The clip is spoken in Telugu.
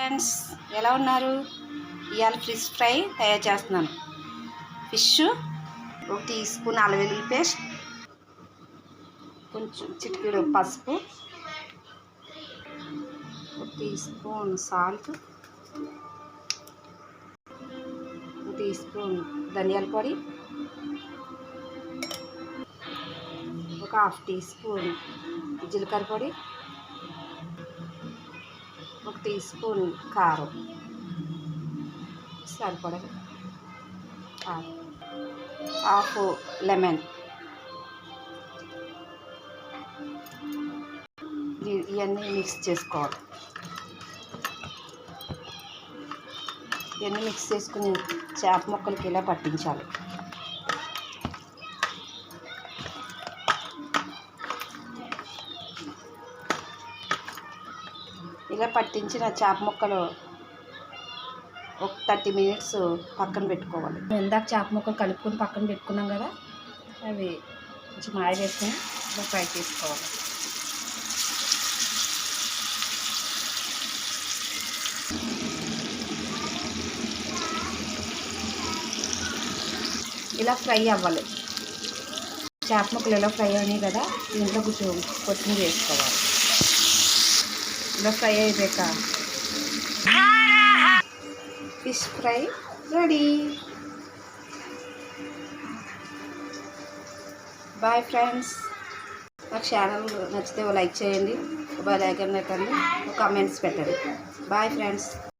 ఫ్రెండ్స్, ఎలా ఉన్నారు? ఇవాళ ఫిష్ ఫ్రై తయారు చేస్తున్నాను. ఫిష్ 1 టీ స్పూన్ అల్లం వెల్లుల్లి పేస్ట్, కొంచెం చిటికెడు పసుపు, 1 teaspoon salt, 1 teaspoon ధనియాల పొడి, ఒక 1/2 టీ స్పూన్ జీలకర్ర పొడి, 1 టీ స్పూన్ కారం, సరిపడా హాఫ్ లెమన్. ఇవన్నీ మిక్స్ చేసుకోవాలి. ఇవన్నీ మిక్స్ చేసుకుని చేప ముక్కలకి ఇలా పట్టించాలి. ఇలా పట్టించిన చేప ముక్కలు ఒక 30 మినిట్స్ పక్కన పెట్టుకోవాలి. ఇందాక చేప ముక్కలు కలుపుకొని పక్కన పెట్టుకున్నాం కదా, అవి కొంచెం ఆయిల్ వేసుకొని ఇలా ఫ్రై చేసుకోవాలి. ఇలా ఫ్రై అవ్వాలి. చేప ముక్కలు ఇలా ఫ్రై అయినాయి కదా, దీంట్లో కొంచెం కొత్తిమీర వేసుకోవాలి. ఇలా ఫ్రై అయిపోయాక fish fry ready. Bye friends. నాకు ఛానల్ నచ్చితే లైక్ చేయండి, బెల్ ఐకాన్ పెట్టండి, కామెంట్స్ పెట్టండి. Bye friends.